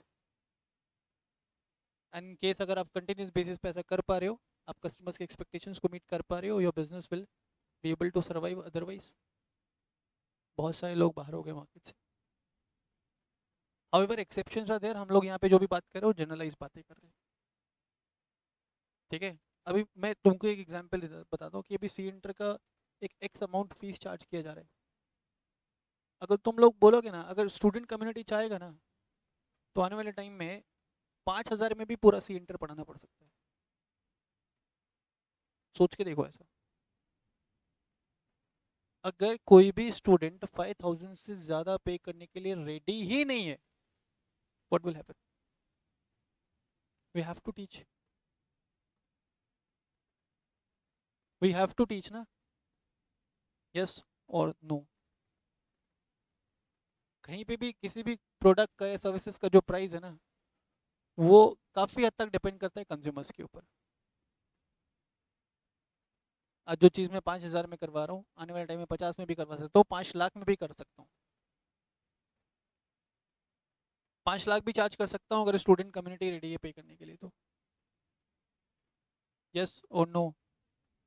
And case अगर आप कंटिन्यूस बेसिस पे ऐसा कर पा रहे हो, आप कस्टमर्स के एक्सपेक्टेशंस को मीट कर पा रहे हो, your business will be able to survive. Otherwise बहुत सारे लोग बाहर हो गए मार्केट से। हाउएवर एक्सेप्शंस आर देयर, हम लोग यहाँ पे जो भी बात कर रहे हो जनरलाइज बातें कर रहे हैं, ठीक है। अभी मैं तुमको एक एग्जांपल बताता हूँ कि अभी सी इंटर का एक एक्स अमाउंट फीस चार्ज किया जा रहा है। अगर तुम लोग बोलोगे ना, अगर स्टूडेंट कम्युनिटी चाहेगा ना, तो आने वाले टाइम में 5,000 में भी पूरा सी इंटर पढ़ाना पड़ सकता है। सोच के देखो ऐसा, अगर कोई भी स्टूडेंट 5,000 से ज़्यादा पे करने के लिए रेडी ही नहीं है, what will happen? We have to teach, we have to teach ना, यस और नो। कहीं पे भी किसी भी प्रोडक्ट का या सर्विसेज का जो प्राइस है ना, वो काफ़ी हद तक डिपेंड करता है कंज्यूमर्स के ऊपर। आज जो चीज़ मैं 5,000 में करवा रहा हूँ, आने वाले टाइम में 50 में भी करवा सकता हूँ, 5 लाख में भी कर सकता हूँ, 5 लाख भी चार्ज कर सकता हूँ अगर स्टूडेंट कम्युनिटी रेडी है पे करने के लिए तो। यस और नो।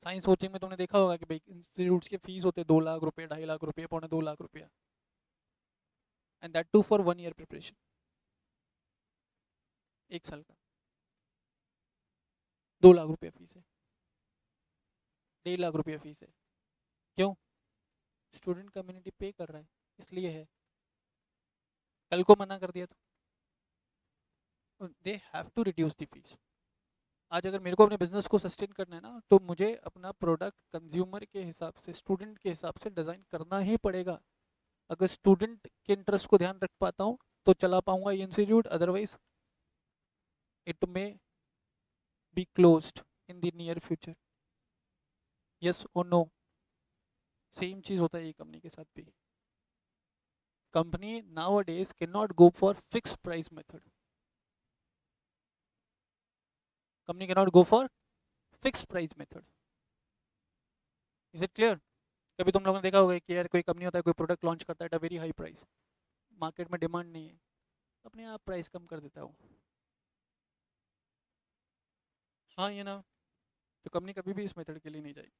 साइंस कोचिंग में तुमने देखा होगा कि भाई इंस्टीट्यूट्स के फीस होते 2 लाख रुपए, 2.5 लाख रुपए, 2.25 लाख रुपया, and that too for 1 year preparation, 1 साल का 2 लाख रुपया फीस है, 1.5 लाख रुपया फीस है। क्यों? स्टूडेंट कम्युनिटी पे कर रहा है, इसलिए है। कल को मना कर दिया तो they have to reduce the fees. आज अगर मेरे को अपने बिजनेस को सस्टेन करना है ना, तो मुझे अपना प्रोडक्ट कंज्यूमर के हिसाब से, स्टूडेंट के हिसाब से डिज़ाइन करना ही पड़ेगा। अगर स्टूडेंट के इंटरेस्ट को ध्यान रख पाता हूँ तो चला पाऊंगा ये institute, otherwise it may be closed in the near future. Yes और नो। सेम चीज़ होता है ये कंपनी के साथ भी। Company now days can not go for fix price method, company can not go for fix price method. Is it clear? कभी तुम लोगों ने देखा होगा कि यार कोई कंपनी होता है, कोई प्रोडक्ट लॉन्च करता है at a very high price, market में डिमांड नहीं है, अपने आप प्राइस कम कर देता हूँ। हाँ ये ना, तो कंपनी कभी भी इस मेथड के लिए नहीं जाएगी,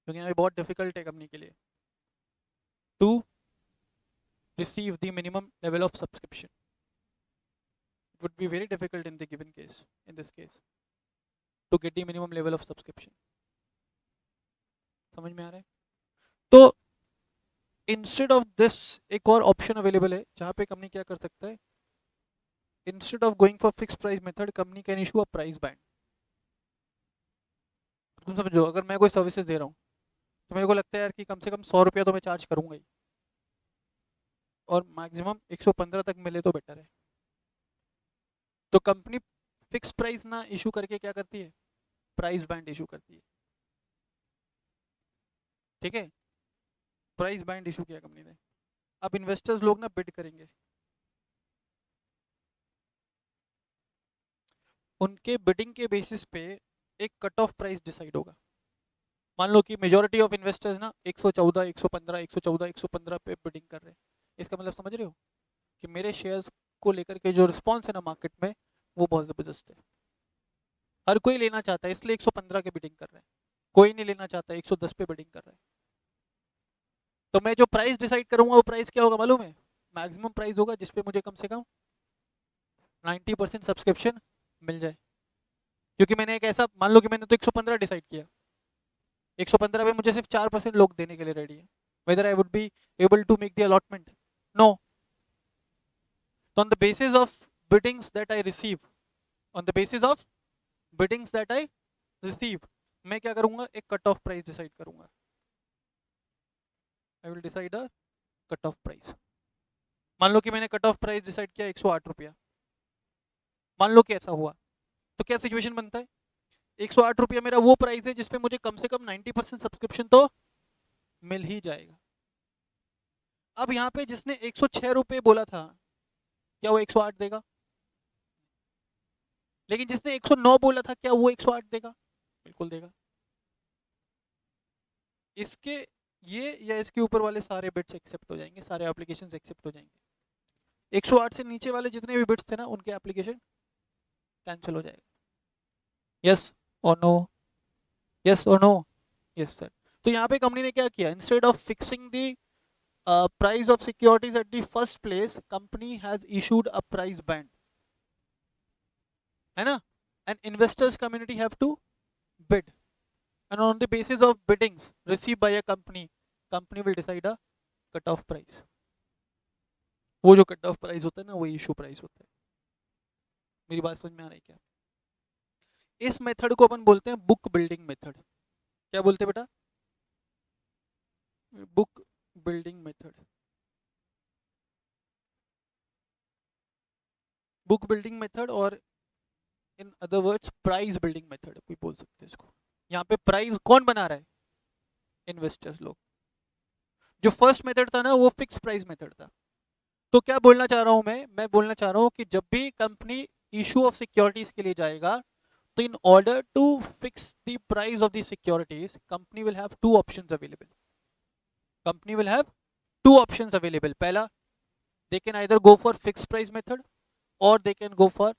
क्योंकि यहाँ पे बहुत डिफिकल्ट है कंपनी के लिए to receive the minimum level of subscription. It would be very difficult in the given case, in this case, to get the minimum level of subscription. समझ में आ रहा है? तो इंस्टेड ऑफ दिस एक और ऑप्शन अवेलेबल है जहाँ पे कंपनी क्या कर सकता है, instead of going for fix price method, company can issue a price band. तुम समझो, अगर मैं कोई सर्विसेज दे रहा हूँ तो मेरे को लगता है यार कि कम से कम 100 रुपया तो मैं चार्ज करूंगा ही, और मैक्सिमम 115 तक मिले तो बेटर है। तो कंपनी फिक्स प्राइस ना इशू करके क्या करती है, प्राइस बैंड इशू करती है। ठीक है, प्राइस बैंड इशू किया कंपनी ने। अब इन्वेस्टर्स लोग ना बिड करेंगे, उनके बिडिंग के बेसिस पे एक कट ऑफ प्राइस डिसाइड होगा। मान लो कि मेजोरिटी ऑफ इन्वेस्टर्स ना 114, 115, 114, 115 पे बिडिंग कर रहे हैं। इसका मतलब समझ रहे हो कि मेरे शेयर्स को लेकर के जो रिस्पॉन्स है ना मार्केट में, वो बहुत ज़बरदस्त है। हर कोई लेना चाहता है, इसलिए 115 के बिडिंग कर रहे हैं। कोई नहीं लेना चाहता, 110 पे बिडिंग कर रहा है। तो मैं जो प्राइस डिसाइड करूंगा वो प्राइस क्या होगा मालूम है? मैक्सिमम प्राइस होगा जिसपे मुझे कम से कम 90% सब्सक्रिप्शन मिल जाए। क्योंकि मैंने एक ऐसा, मान लो कि मैंने तो 115 डिसाइड किया, 115 पे मुझे सिर्फ 4% लोग देने के लिए रेडी है, whether I would be able to make the allotment, no. तो on the basis of biddings that I receive, on the basis of biddings that I receive, मैं क्या करूंगा, एक कट ऑफ प्राइस डिसाइड करूंगा। I will decide a cut off price. मान लो कि मैंने कट ऑफ प्राइस डिसाइड किया 108 रुपया, मान लो कि ऐसा हुआ, तो क्या सिचुएशन बनता है? 108 रुपया मेरा वो प्राइस है जिसपे मुझे कम से कम 90% सब्सक्रिप्शन तो मिल ही जाएगा। अब यहाँ पे जिसने 106 रुपये बोला था, क्या वो 108 देगा? लेकिन जिसने 109 बोला था, क्या वो 108 देगा? बिल्कुल देगा। इसके ये या इसके ऊपर वाले सारे बिट्स एक्सेप्ट हो जाएंगे, सारे एप्लीकेशंस एक्सेप्ट हो जाएंगे। 108 से नीचे वाले जितने भी बिट्स थे ना, उनके एप्लीकेशन कैंसिल हो जाएगा। यस और नो, यस और नो, यस सर। तो यहाँ पे कंपनी ने क्या किया, instead of fixing the price of securities at the first place, company has issued a price band, है ना? And investors community have to bid, and on the basis of biddings received by a company, company will decide a cut off price। वो जो cut off price होता है ना, वो issue price होता है। मेरी बात समझ में आ रही है क्या? इस मेथड को अपन बोलते हैं बुक बिल्डिंग मेथड। क्या बोलते हैं बेटा? Book building method. Book building method, और in other words price building method भी बोल सकते हैं इसको। यहाँ पे प्राइस कौन बना रहा है? इन्वेस्टर्स लोग। जो फर्स्ट मेथड था ना, वो फिक्स प्राइस मेथड था। तो क्या बोलना चाह रहा हूं मैं बोलना चाह रहा हूं कि जब भी कंपनी इशू ऑफ सिक्योरिटीज के लिए जाएगा, तो in order to fix the price of the securities, company will have two options available. Company will have two options available. पहला, they can either go for fix price method, और they can go for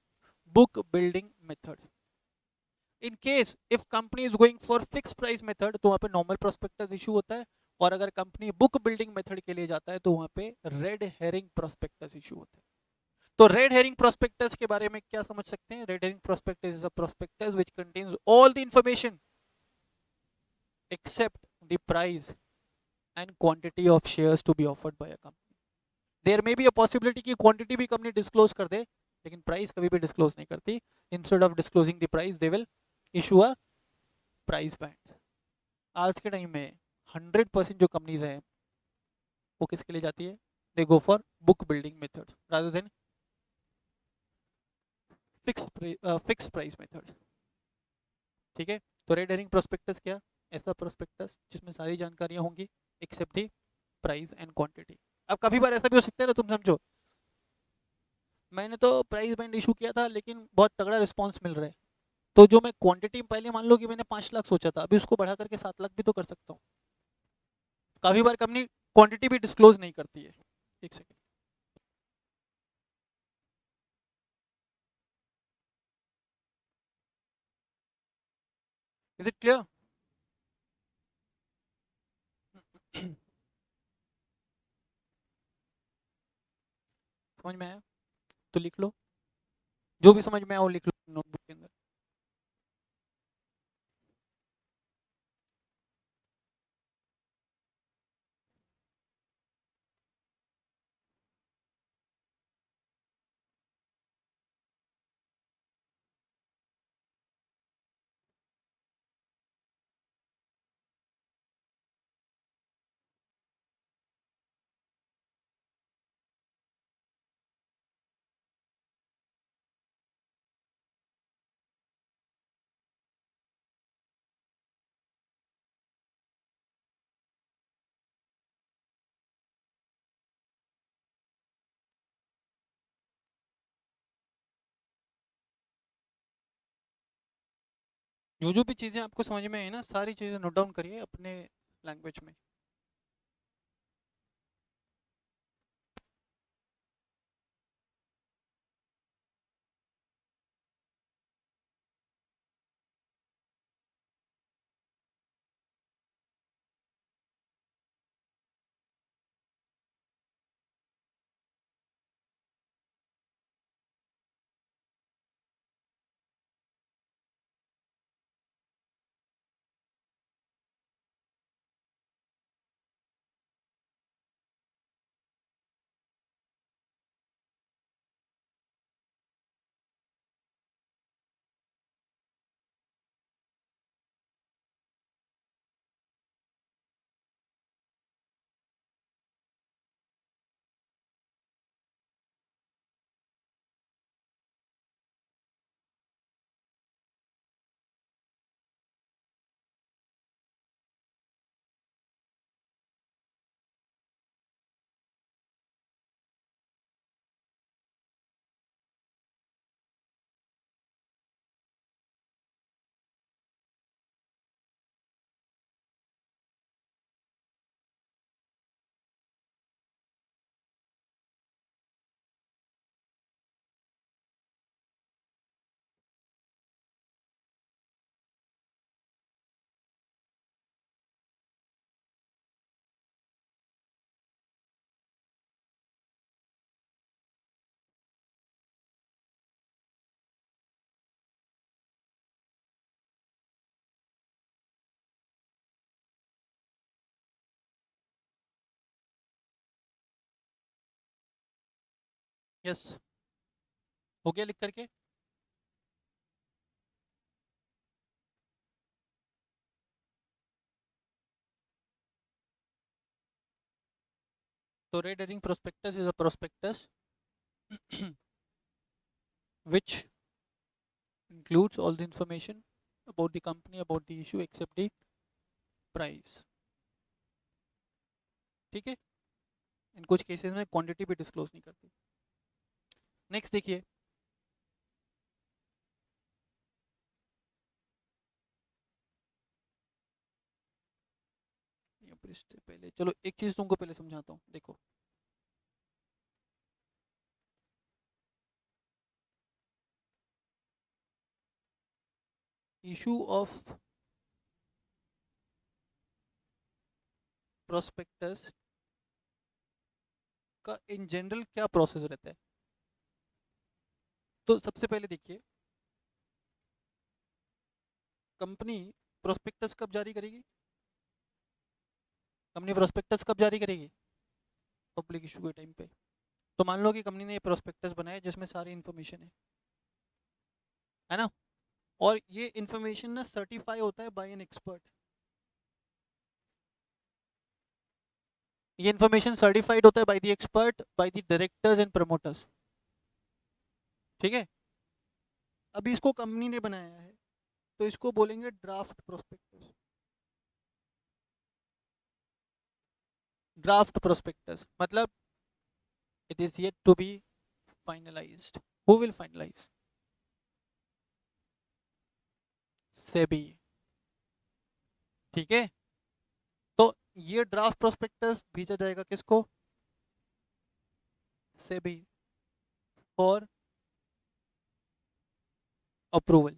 book building method. In case if company is going for fix price method, तो वहां पे normal prospectus issue होता है। और अगर company book building method के लिए जाता है, तो वहां पे रेड हेरिंग प्रोस्पेक्टस इशू होता है। तो रेड हेरिंग प्रोस्पेक्टस के बारे में क्या समझ सकते हैं? Red herring prospectus is a prospectus which contains all the information except the price and quantity of shares to be offered by a company. There may be a possibility कि quantity भी company disclose कर दे, लेकिन price कभी भी disclose नहीं करती। Instead of disclosing the price, they will issue a price band. आज के टाइम में 100% जो कंपनीज हैं, वो किसके लिए जाती है? They go for book building method rather than fix price method. ठीक है, तो रेड हेरिंग प्रोस्पेक्टस क्या? ऐसा प्रोस्पेक्टस जिसमें सारी जानकारियां होंगी except the price and quantity. अब काफी बार ऐसा भी हो सकता है ना, तुम समझो मैंने तो प्राइस बैंड इशू किया था, लेकिन बहुत तगड़ा रिस्पांस मिल रहा है, तो जो मैं क्वांटिटी पहले मान लो कि मैंने 5 लाख सोचा था, अभी उसको बढ़ा करके 7 लाख भी तो कर सकता हूँ। काफी बार कंपनी क्वांटिटी भी डिस्क्लोज नहीं करती है। एक सेकेंड, इज इट क्लियर? समझ में आया? तो लिख लो, जो भी समझ में आया वो लिख लो नोटबुक के अंदर। जो भी चीज़ें आपको समझ में आई ना, सारी चीज़ें नोट डाउन करिए अपने लैंग्वेज में। यस, हो गया लिख करके? So red herring prospectus is a prospectus which includes all the information about the company, about the issue, except the price. ठीक है, इन कुछ केसेस में क्वांटिटी भी डिस्क्लोज नहीं करती। नेक्स्ट देखिए, इससे पहले चलो एक चीज तुमको पहले समझाता हूँ, देखो। इशू ऑफ प्रोस्पेक्टस का इन जनरल क्या प्रोसेस रहता है? तो सबसे पहले देखिए, कंपनी प्रोस्पेक्टस कब जारी करेगी? कंपनी प्रोस्पेक्टस कब जारी करेगी? पब्लिक इशू के टाइम पे। तो मान लो कि कंपनी ने प्रोस्पेक्टस बनाया जिसमें सारी इन्फॉर्मेशन है ना? और ये इन्फॉर्मेशन ना सर्टिफाई होता है बाय एन एक्सपर्ट। ये इन्फॉर्मेशन सर्टिफाइड होता है by the expert, by the directors and promoters. ठीक है, अभी इसको कंपनी ने बनाया है तो इसको बोलेंगे ड्राफ्ट प्रोस्पेक्टस। ड्राफ्ट प्रोस्पेक्टस मतलब it is yet to be finalised. Who will finalise? SEBI. ठीक है, तो ये ड्राफ्ट प्रोस्पेक्टस भेजा जाएगा किसको? SEBI for approval.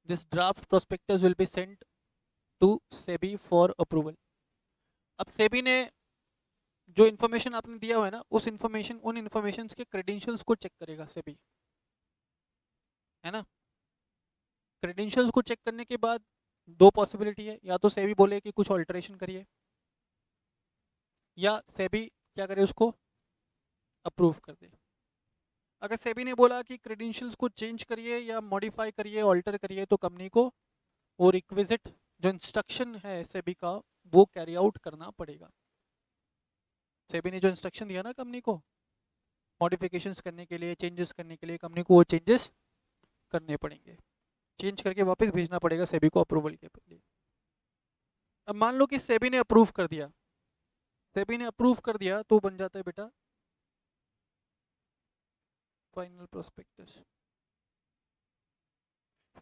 This draft prospectus will be sent to SEBI for approval. अब सेबी ने जो इन्फॉर्मेशन आपने दिया हुआ है ना, उस इन्फॉर्मेशन, उन इन्फॉर्मेशन के क्रेडेंशियल्स को चेक करेगा सेबी, है ना? क्रेडेंशियल्स को चेक करने के बाद दो पॉसिबिलिटी है, या तो सेबी बोले कि कुछ ऑल्टरेशन करिए, या सेबी क्या करे, उसको अप्रूव कर दे। अगर सेबी ने बोला कि क्रेडेंशियल्स को चेंज करिए या मॉडिफाई करिए, ऑल्टर करिए, तो कंपनी को वो रिक्विजिट जो इंस्ट्रक्शन है सेबी का वो कैरी आउट करना पड़ेगा। सेबी ने जो इंस्ट्रक्शन दिया ना कंपनी को मॉडिफिकेशंस करने के लिए, चेंजेस करने के लिए, कंपनी को वो चेंजेस करने पड़ेंगे, चेंज करके वापस भेजना पड़ेगा सेबी को अप्रूवल के लिए। अब मान लो कि सेबी ने अप्रूव कर दिया, सेबी ने अप्रूव कर दिया तो बन जाता है बेटा फाइनल प्रोस्पेक्टस।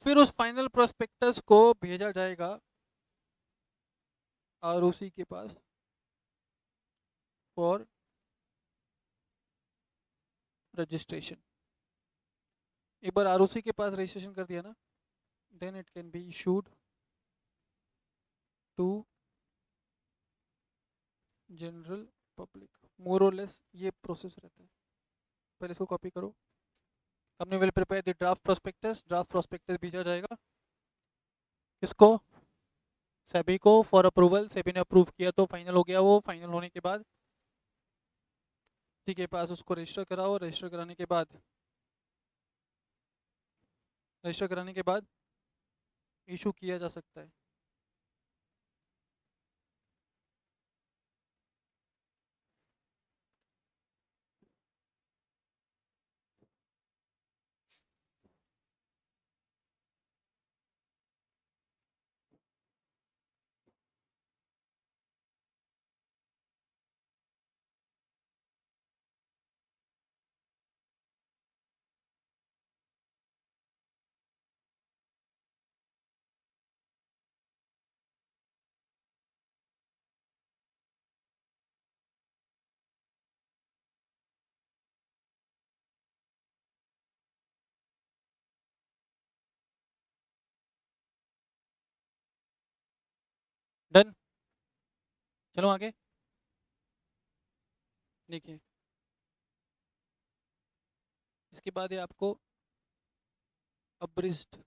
फिर उस फाइनल प्रोस्पेक्टस को भेजा जाएगा आरओसी के पास फॉर रजिस्ट्रेशन। एक बार आरओसी के पास रजिस्ट्रेशन कर दिया ना, then it can be issued to general public. More और लेस ये प्रोसेस रहता है। पहले इसको कॉपी करो। Company will prepare the draft prospectus. Draft prospectus भेजा जाएगा किसको? सेबी को फॉर अप्रूवल। सेबी ने अप्रूव किया तो फाइनल हो गया। वो फाइनल होने के बाद किसी के पास उसको रजिस्टर कराओ। रजिस्टर कराने के बाद इशू किया जा सकता है। डन। चलो आगे देखिए। इसके बाद है आपको अब्रिज्ड।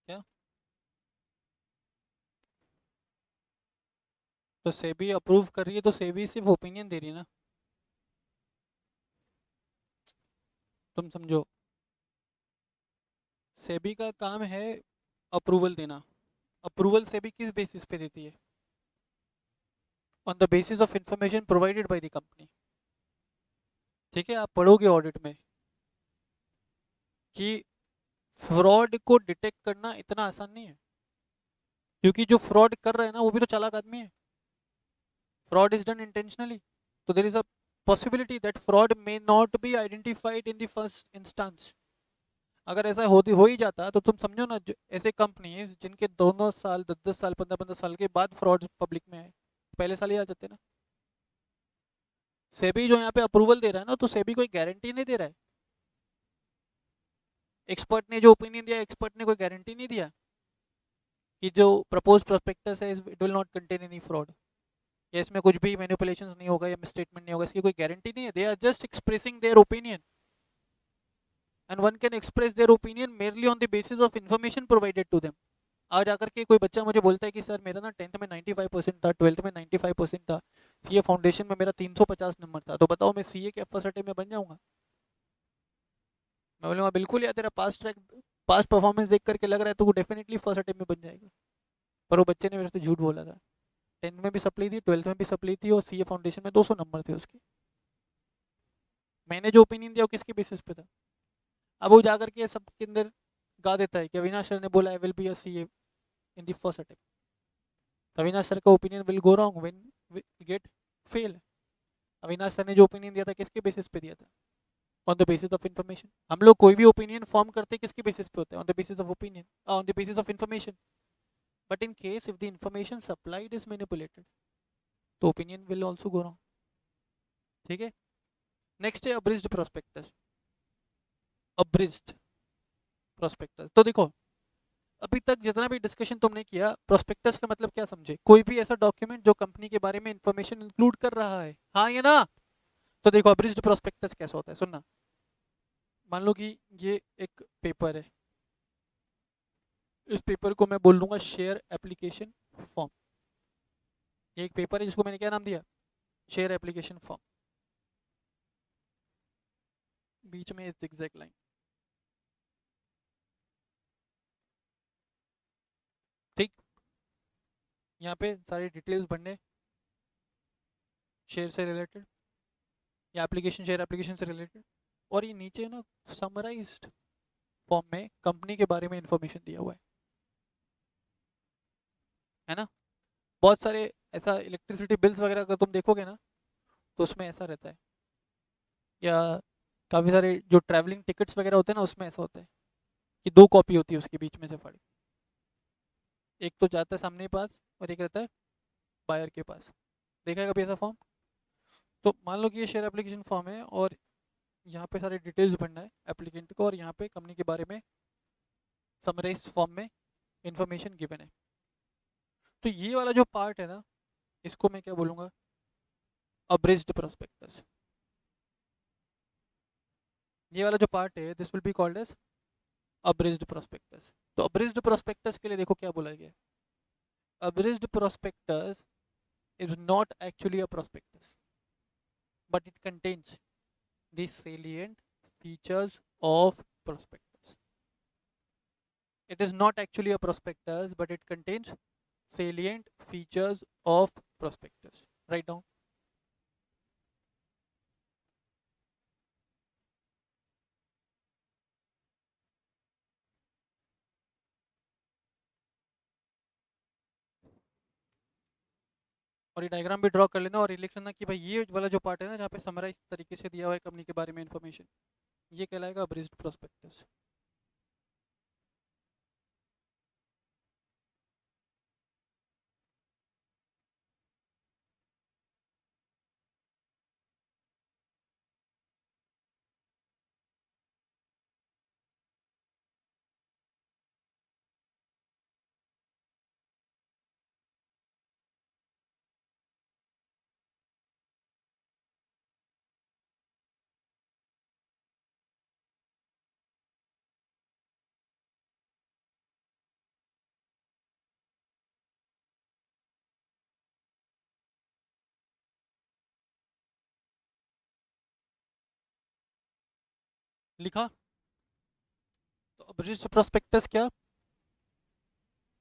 क्या? तो सेबी अप्रूव कर रही है तो सेबी सिर्फ ओपिनियन दे रही है ना, तुम समझो। सेबी का काम है अप्रूवल देना। अप्रूवल सेबी किस बेसिस पे देती है? On the basis of information provided by the company. ठीक है, आप पढ़ोगे ऑडिट में कि फ्रॉड को डिटेक्ट करना इतना आसान नहीं है, क्योंकि जो फ्रॉड कर रहा है ना वो भी तो चालाक आदमी है। फ्रॉड इज डन इंटेंशनली, तो there is a possibility that fraud may not be identified in the first instance. अगर ऐसा हो ही जाता तो तुम समझो ना, जो ऐसे कंपनीज जिनके दोनों साल 10-10 साल 15-15 साल के बाद फ्रॉड पब्लिक में आए, पहले साल ही आ जाते ना। सेबी जो यहाँ पे अप्रूवल दे रहा है ना, तो सेबी कोई गारंटी नहीं दे रहा है। एक्सपर्ट ने जो ओपिनियन दिया, एक्सपर्ट ने कोई गारंटी नहीं दिया कि जो प्रपोज प्रोस्पेक्टस है it will not contain any fraud, या इसमें कुछ भी मैनिपुलेशन नहीं होगा या मिसस्टेटमेंट नहीं होगा। इसकी कोई गारंटी नहीं है। They are just expressing their opinion, and one can express their opinion merely on the basis of information provided to them. आज आकर के कोई बच्चा मुझे बोलता है कि सर मेरा ना 10th में 95% था, 12th में 95% था, सीए फाउंडेशन में मेरा 350 नंबर था, तो बताओ मैं सीए के फर्स्ट अटेम्प्ट में बन जाऊंगा? मैं बोलूँगा बिल्कुल यार, तेरा पास्ट परफॉर्मेंस देख करके लग रहा है तो वो डेफिनेटली फर्स्ट अटेम्प्ट में बन जाएगा। पर वो बच्चे ने मेरे से झूठ बोला था। 10th में भी सप्ली थी, 12th में भी सप्ली थी, और सीए फाउंडेशन में 200 नंबर थे उसके। मैंने जो ओपिनियन दिया वो किसके बेसिस पे था? अब वो जाकर के सबके अंदर गा देता है कि अविनाश सर ने बोला I will be a CA in the first attempt. Avinash sir का opinion will go wrong when we get fail. Avinash sir ने जो ओपिनियन दिया था किसके बेसिस पे दिया था? On the basis of information. हम लोग कोई भी ओपिनियन फॉर्म करते हैं किसके बेसिस पे होता है? On the basis of opinion, on the basis of information. But in case if the information supplied is manipulated, तो opinion will also go wrong. ठीक है। नेक्स्ट है अब्रिज्ड प्रोस्पेक्टस। अब्रिज्ड प्रोस्पेक्टस तो देखो, अभी तक जितना भी डिस्कशन तुमने किया, प्रोस्पेक्टस का मतलब क्या समझे? कोई भी ऐसा डॉक्यूमेंट जो कंपनी के बारे में इंफॉर्मेशन इंक्लूड कर रहा है, हाँ या ना? तो देखो अब्रिज्ड प्रोस्पेक्टस कैसा होता है, सुनना। मान लो कि ये एक पेपर है, इस पेपर को मैं बोल दूंगा शेयर एप्लीकेशन फॉर्म। ये एक पेपर है जिसको मैंने क्या नाम दिया? Share application form. बीच में इस zigzag लाइन। ठीक। यहाँ पे सारी डिटेल्स भरने शेयर से रिलेटेड, या एप्लीकेशन शेयर एप्लीकेशन से रिलेटेड। और ये नीचे ना समराइज्ड फॉर्म में कंपनी के बारे में इंफॉर्मेशन दिया हुआ है ना? बहुत सारे ऐसा इलेक्ट्रिसिटी बिल्स वगैरह अगर तुम देखोगे ना, तो उसमें ऐसा रहता है। या काफ़ी सारे जो ट्रैवलिंग टिकट्स वगैरह होते हैं ना, उसमें ऐसा होता है कि दो कॉपी होती है उसके बीच में से फाड़ी, एक तो जाता है सामने के पास और एक रहता है बायर के पास। देखा है कभी ऐसा फॉर्म? तो मान लो कि ये शेयर एप्लीकेशन फॉर्म है और यहाँ पे सारे डिटेल्स भरना है एप्लीकेंट को, और यहाँ पे कंपनी के बारे में समराइज फॉर्म में इंफॉर्मेशन गिवन है। तो ये वाला जो पार्ट है ना, इसको मैं क्या बोलूँगा, अब्रिज्ड प्रोस्पेक्टस। ये वाला जो पार्ट है this will be called as abridged prospectus. तो अब्रिज्ड प्रोस्पेक्टस के लिए देखो क्या बोला गया है। Abridged prospectus is not actually a prospectus, but it contains the salient features of prospectus. It is not actually a prospectus, but it contains salient features of prospectus. Write down. और ये diagram भी draw कर लेना और ये लिख लेना कि भाई ये वाला जो पार्ट है ना, जहाँ पे समराइज तरीके से दिया हुआ है कंपनी के बारे में इंफॉर्मेशन, ये कहलाएगा अब्रिज्ड प्रोस्पेक्टस। लिखा? तो अब्रिज्ड प्रोस्पेक्टस क्या?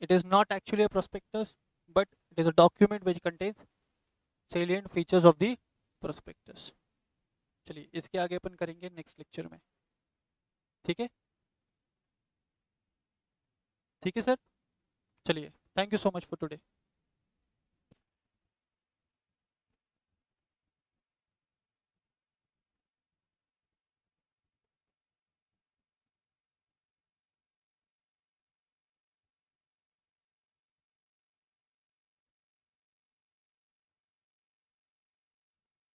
It is not actually a prospectus, but it is a document which contains salient features of the prospectus. चलिए इसके आगे अपन करेंगे नेक्स्ट लेक्चर में। ठीक है? ठीक है सर, चलिए, thank you so much for today.